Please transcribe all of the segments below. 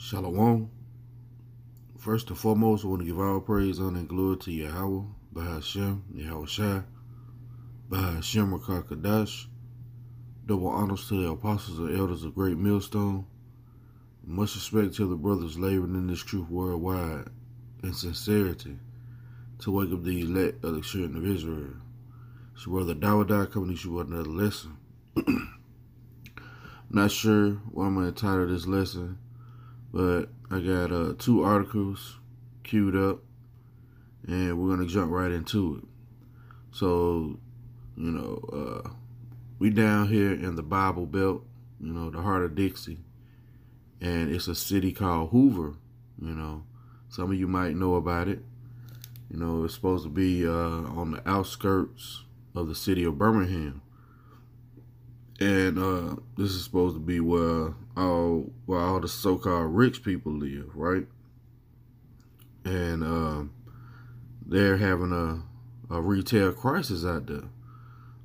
Shalom. First and foremost, I want to give all praise, honor, and glory to Yahweh, Bahashem, Yahweh Shai, Bahashem Rakakadash. Double honors to the apostles and elders of Great Millstone. Much respect to the brothers laboring in this truth worldwide in sincerity to wake up the elect of the children of Israel. It's your brother Dawadah coming to you with another lesson. Not sure what I'm going to entitle this lesson, but I got 2 articles queued up, and we're going to jump right into it. So, we down here in the Bible Belt, the heart of Dixie, and it's a city called Hoover. Some of you might know about it. It's supposed to be on the outskirts of the city of Birmingham. And this is supposed to be where all the so-called rich people live, right? And they're having a retail crisis out there,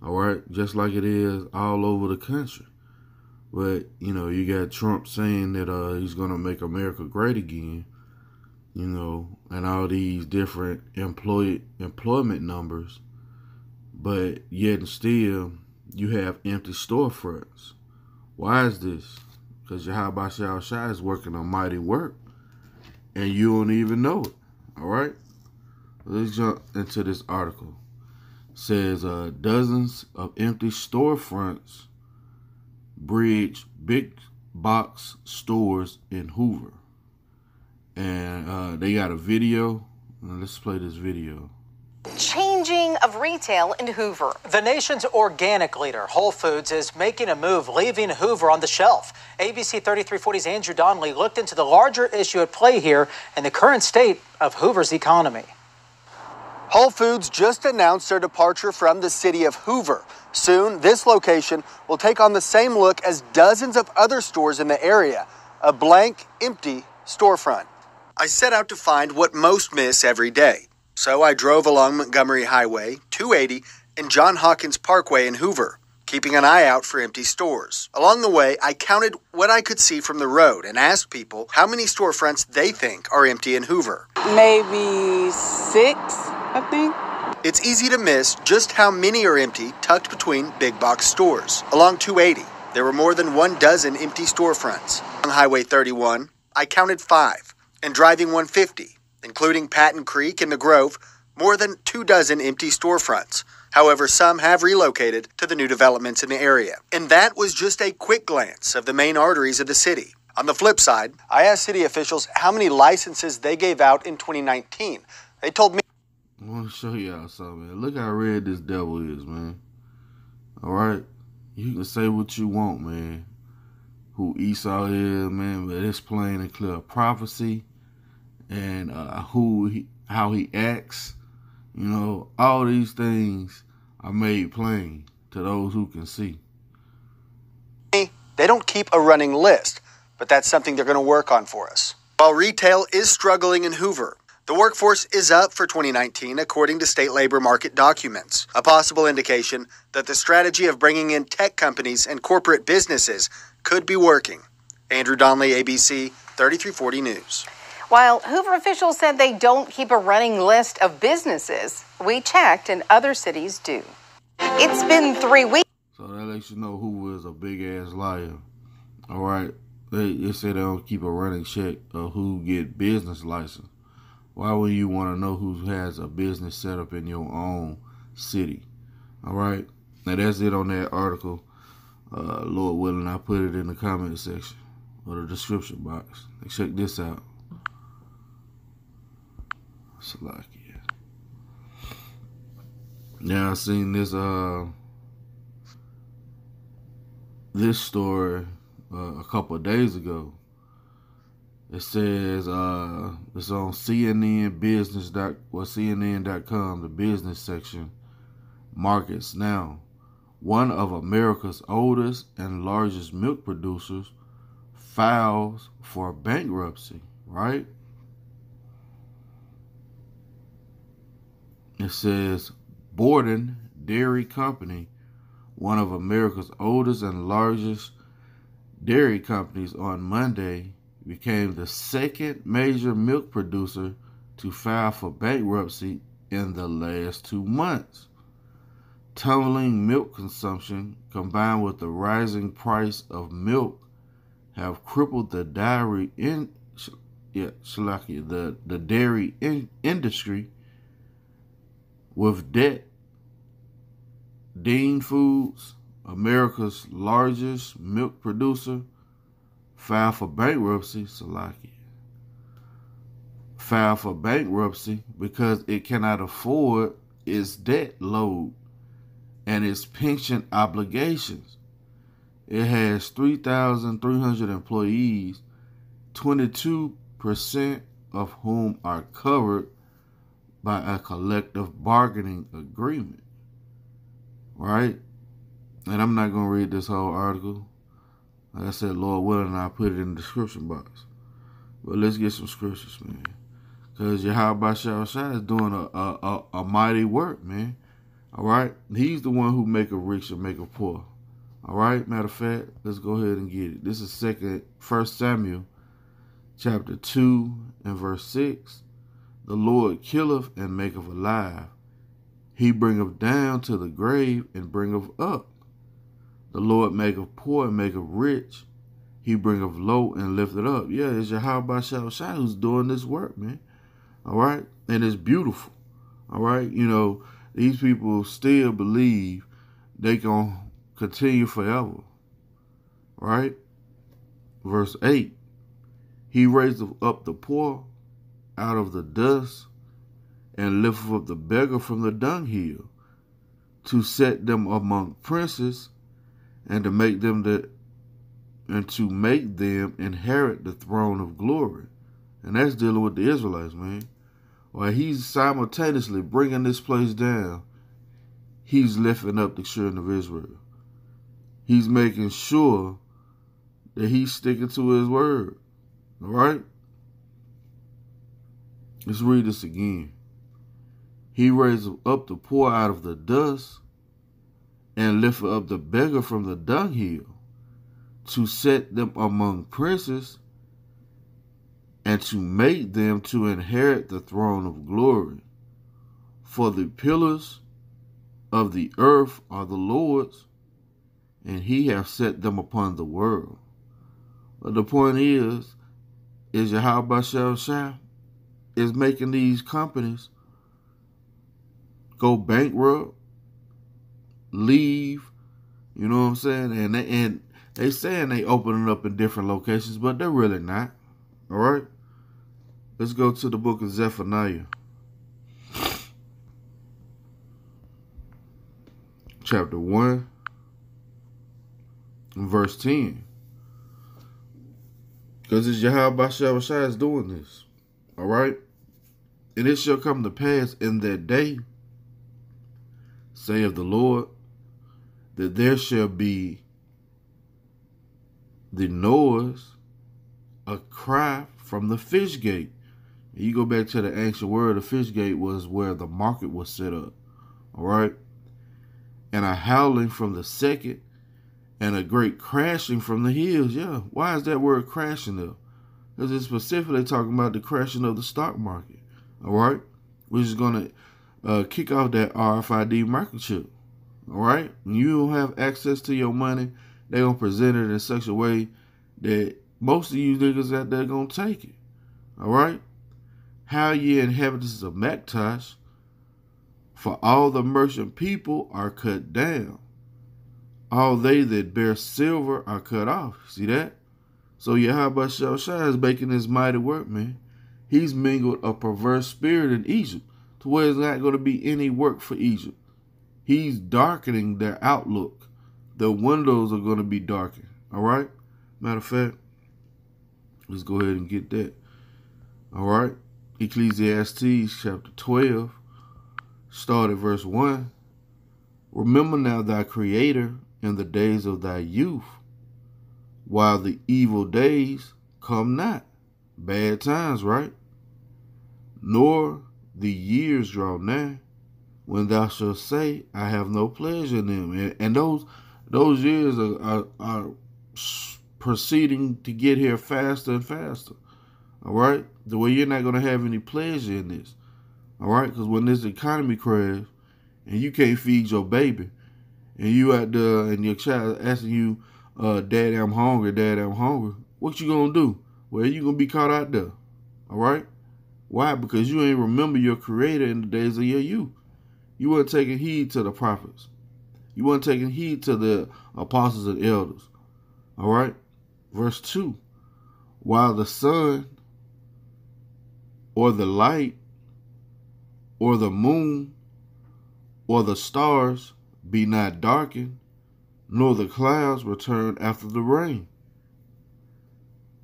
all right? Just like it is all over the country. But, you got Trump saying that he's going to make America great again, and all these different employment numbers. But yet and still, you have empty storefronts. Why is this? Because Yahweh Shai is working a mighty work, and you don't even know it. All right? Let's jump into this article. It says dozens of empty storefronts bridge big box stores in Hoover. And they got a video. Let's play this video. Changing of retail in Hoover. The nation's organic leader, Whole Foods, is making a move, leaving Hoover on the shelf. ABC 3340's Andrew Donnelly looked into the larger issue at play here and the current state of Hoover's economy. Whole Foods just announced their departure from the city of Hoover. Soon, this location will take on the same look as dozens of other stores in the area, a blank, empty storefront. I set out to find what most miss every day. So I drove along Montgomery Highway, 280, and John Hawkins Parkway in Hoover, keeping an eye out for empty stores. Along the way, I counted what I could see from the road and asked people how many storefronts they think are empty in Hoover. Maybe 6, I think. It's easy to miss just how many are empty tucked between big box stores. Along 280, there were more than 12 empty storefronts. On Highway 31, I counted 5, and driving 150. Including Patton Creek and the Grove, more than 24 empty storefronts. However, some have relocated to the new developments in the area. And that was just a quick glance of the main arteries of the city. On the flip side, I asked city officials how many licenses they gave out in 2019. They told me... I want to show y'all something, man. Look how red this devil is, man. All right? You can say what you want, man. Who Esau is, man, but it's plain and clear prophecy. And how he acts, all these things are made plain to those who can see. They don't keep a running list, but that's something they're going to work on for us. While retail is struggling in Hoover, the workforce is up for 2019 according to state labor market documents, a possible indication that the strategy of bringing in tech companies and corporate businesses could be working. Andrew Donnelly, ABC 3340 News. While Hoover officials said they don't keep a running list of businesses, we checked and other cities do. It's been 3 weeks. So that lets you know Hoover is a big-ass liar. All right? They say they don't keep a running check of who get business license. Why would you want to know who has a business set up in your own city? All right? Now, that's it on that article. Lord willing, I'll put it in the comment section or the description box. Check this out. Salakia. Now I seen this story a couple of days ago. It says it's on CNN.com, the business section. Markets now. One of America's oldest and largest milk producers files for bankruptcy, right? It says Borden Dairy Company, one of America's oldest and largest dairy companies, on Monday became the second major milk producer to file for bankruptcy in the last 2 months. Tumbling milk consumption combined with the rising price of milk have crippled the dairy industry with debt. Dean Foods, America's largest milk producer, filed for bankruptcy. Filed for bankruptcy because it cannot afford its debt load and its pension obligations. It has 3,300 employees, 22% of whom are covered by a collective bargaining agreement. Right? And I'm not going to read this whole article. Like I said, Lord willing, I'll put it in the description box. But let's get some scriptures, man. Because Yahweh Shai is doing a mighty work, man. All right? He's the one who make a rich and make a poor. All right? Matter of fact, let's go ahead and get it. This is 1 Samuel chapter 2 and verse 6. The Lord killeth and maketh alive. He bringeth down to the grave and bringeth up. The Lord maketh poor and maketh rich. He bringeth low and lifteth up. Yeah, it's Yahweh Shai who's doing this work, man. All right? And it's beautiful. All right? You know, these people still believe they going to continue forever. Right? Verse 8. He raiseth up the poor out of the dust and lifteth up the beggar from the dunghill, to set them among princes, and to make them inherit the throne of glory. And that's dealing with the Israelites, man. While he's simultaneously bringing this place down, he's lifting up the children of Israel. He's making sure that he's sticking to his word. All right? Let's read this again. He raiseth up the poor out of the dust, and lifteth up the beggar from the dunghill, to set them among princes, and to make them to inherit the throne of glory. For the pillars of the earth are the Lord's, and he hath set them upon the world. But the point is Yahweh Shai is making these companies go bankrupt, leave, you know what I'm saying? And they saying they opening up in different locations, but they're really not. All right? Let's go to the book of Zephaniah. Chapter 1 and verse 10. Because it's Yahweh Shai is doing this. All right? And it shall come to pass in that day, saith the Lord, that there shall be the noise, a cry from the fish gate. And you go back to the ancient word, the fish gate was where the market was set up. All right? And a howling from the second, and a great crashing from the hills. Yeah, why is that word crashing there? Because it's specifically talking about the crashing of the stock market. All right? Which is going to kick off that RFID microchip. All right? When you don't have access to your money, they're going to present it in such a way that most of you niggas out there going to take it. All right? How ye inhabitants of Mactash, for all the merchant people are cut down. All they that bear silver are cut off. See that? So Yahweh Shai is making this mighty work, man. He's mingled a perverse spirit in Egypt to where there's not going to be any work for Egypt. He's darkening their outlook. The windows are going to be darkened. All right? Matter of fact, let's go ahead and get that. All right? Ecclesiastes chapter 12, start at verse 1. Remember now thy Creator in the days of thy youth, while the evil days come not. Bad times, right? Nor the years draw nigh, when thou shalt say, I have no pleasure in them. And those years are proceeding to get here faster and faster. All right? The way you're not going to have any pleasure in this. All right? Because when this economy crashes and you can't feed your baby and you out there and your child asking you, Daddy, I'm hungry, Daddy, I'm hungry, what you going to do? Well, you going to be caught out there. All right? Why? Because you ain't remember your creator in the days of your youth. You weren't taking heed to the prophets. You weren't taking heed to the apostles and elders. All right? Verse 2. While the sun or the light or the moon or the stars be not darkened, nor the clouds return after the rain.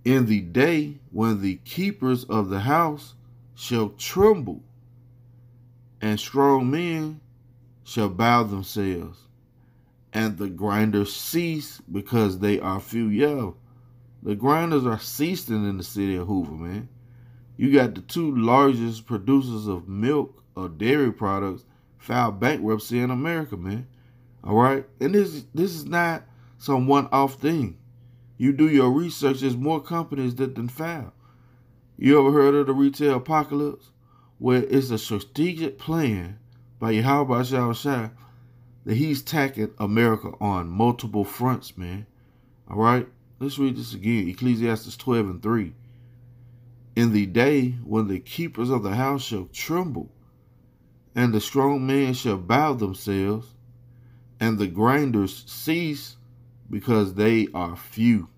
In the day when the keepers of the house shall tremble, and strong men shall bow themselves, and the grinders cease because they are few. Yeah, the grinders are ceasing in the city of Hoover, man. You got the two largest producers of milk or dairy products file bankruptcy in America, man. All right? And this is not some one-off thing. You do your research, there's more companies that file. You ever heard of the retail apocalypse? Where it's a strategic plan by Yahweh Shai that he's attacking America on multiple fronts, man. All right? Let's read this again. Ecclesiastes 12:3. In the day when the keepers of the house shall tremble, and the strong men shall bow themselves, and the grinders cease because they are few,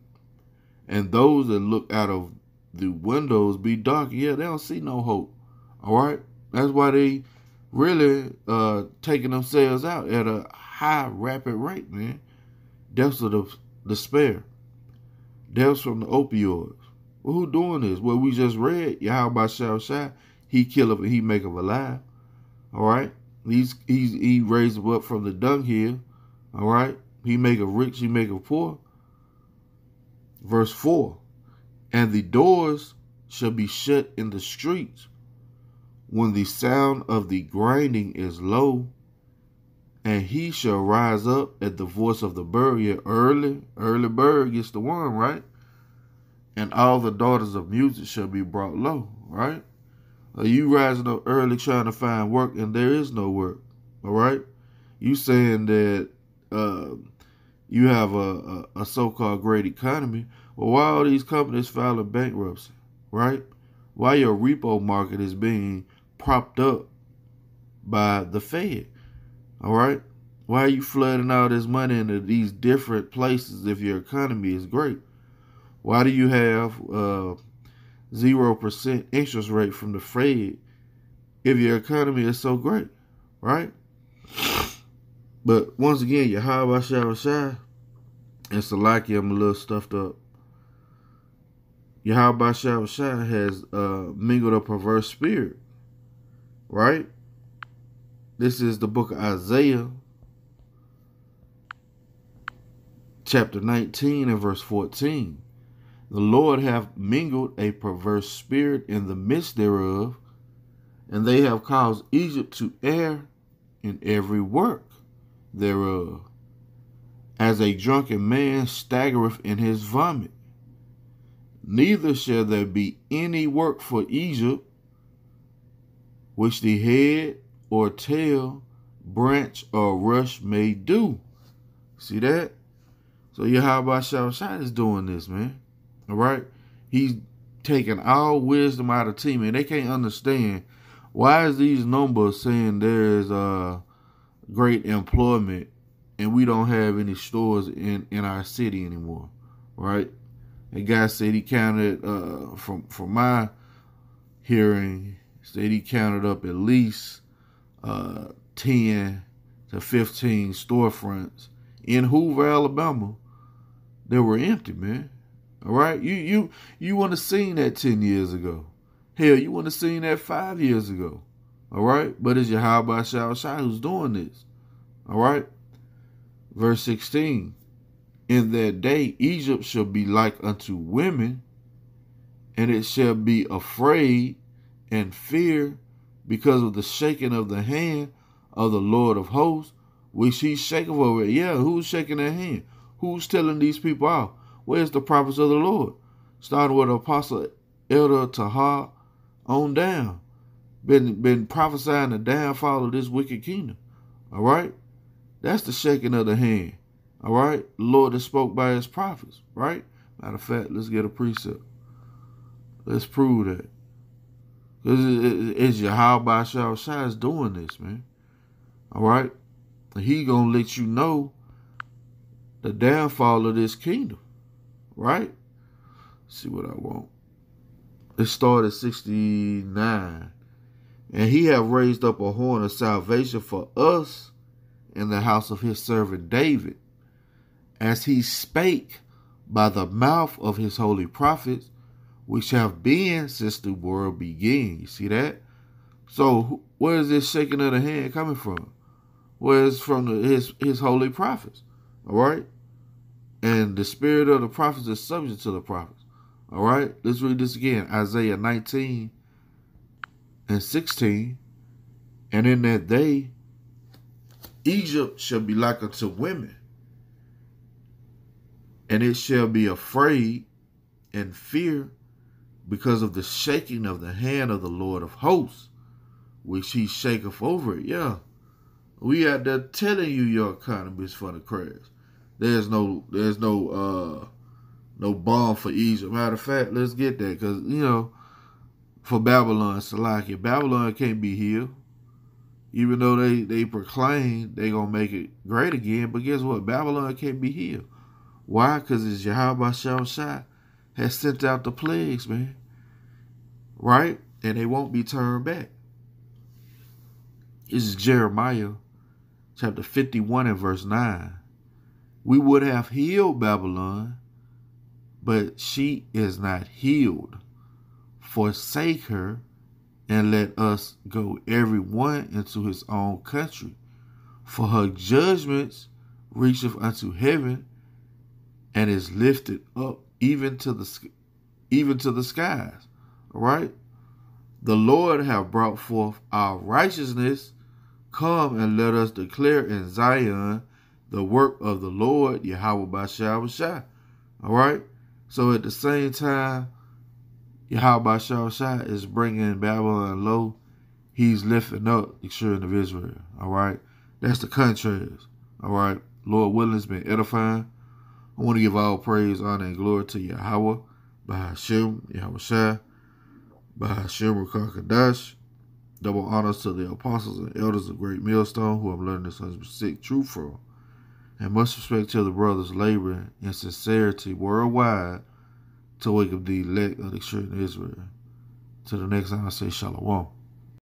and those that look out of the windows be dark. Yeah, they don't see no hope. All right? That's why they really taking themselves out at a high, rapid rate, man. Deaths of the despair. Deaths from the opioids. Well, who doing this? Well, we just read Yahweh Shai, he killeth and he maketh alive. All right? He raised him up from the dunghill. All right? He maketh rich, he maketh poor. Verse 4. And the doors shall be shut in the streets when the sound of the grinding is low, and he shall rise up at the voice of the bird. Yeah, early bird gets the worm, right? And all the daughters of music shall be brought low, right? Are you rising up early trying to find work and there is no work, all right? You saying that you have a so-called great economy. Well, why are these companies filing bankruptcy, right? Why your repo market is being propped up by the Fed, all right? Why are you flooding all this money into these different places if your economy is great? Why do you have 0% interest rate from the Fed if your economy is so great, right? But once again, Yahweh Shai and Salaki, I'm a little stuffed up. Yahweh Shai has mingled a perverse spirit, right? This is the book of Isaiah, chapter 19 and verse 14. The Lord hath mingled a perverse spirit in the midst thereof, and they have caused Egypt to err in every work thereof, as a drunken man staggereth in his vomit. Neither shall there be any work for Egypt, which the head or tail, branch or rush may do. See that? So Yahweh Shai is doing this, man. All right? He's taking all wisdom out of team, and they can't understand why is these numbers saying there's great employment and we don't have any stores in our city anymore, right? A guy said he counted, from my hearing, said he counted up at least 10 to 15 storefronts in Hoover, Alabama that were empty, man. All right? You wouldn't have seen that 10 years ago. Hell, you wouldn't have seen that 5 years ago. All right? But it's Yahweh Shai who's doing this. All right? Verse 16. In that day Egypt shall be like unto women, and it shall be afraid and fear because of the shaking of the hand of the Lord of hosts, which he shaketh over it. Yeah, who's shaking their hand? Who's telling these people off? Where's the prophets of the Lord? Starting with Apostle Elder Tahar on down. Been prophesying the downfall of this wicked kingdom. All right? That's the shaking of the hand. All right? The Lord that spoke by his prophets. Right? Matter of fact, let's get a precept. Let's prove that. Because it's Yahweh Shai is doing this, man. All right? And he going to let you know the downfall of this kingdom. Right? Let's see what I want. It started 69. And he have raised up a horn of salvation for us in the house of his servant David, as he spake by the mouth of his holy prophets, which have been since the world began. You see that? So where is this shaking of the hand coming from? Well, it's from his holy prophets. All right? And the spirit of the prophets is subject to the prophets. All right? Let's read this again. Isaiah 19 and 16. And in that day, Egypt shall be like unto women, and it shall be afraid and fear because of the shaking of the hand of the Lord of hosts, which he shaketh over it. Yeah. We out there telling you your economy is for the crash. There's no balm for Egypt. Matter of fact, let's get that, because, you know, for Babylon, Salakia, Babylon can't be healed. Even though they proclaim they going to make it great again. But guess what? Babylon can't be healed. Why? Because it's Yahweh Shai has sent out the plagues, man. Right? And they won't be turned back. This is Jeremiah chapter 51 and verse 9. We would have healed Babylon, but she is not healed. Forsake her, and let us go every one into his own country. For her judgments reacheth unto heaven, and is lifted up even to the skies. All right? The Lord have brought forth our righteousness. Come and let us declare in Zion the work of the Lord, Yahweh Bashai. All right? So at the same time, Yahweh Shai is bringing Babylon low, he's lifting up the children of Israel. All right? That's the contrast. All right? Lord willing, it's been edifying. I want to give all praise, honor, and glory to Yahweh, Bahashem, Yahweh Shai, Bahashem, Rukakadash. Double honors to the apostles and elders of Great Millstone, who I'm learning this sick truth from. And much respect to the brothers laboring in sincerity worldwide to wake up the elect of the children of Israel. Till the next time, I say shalom.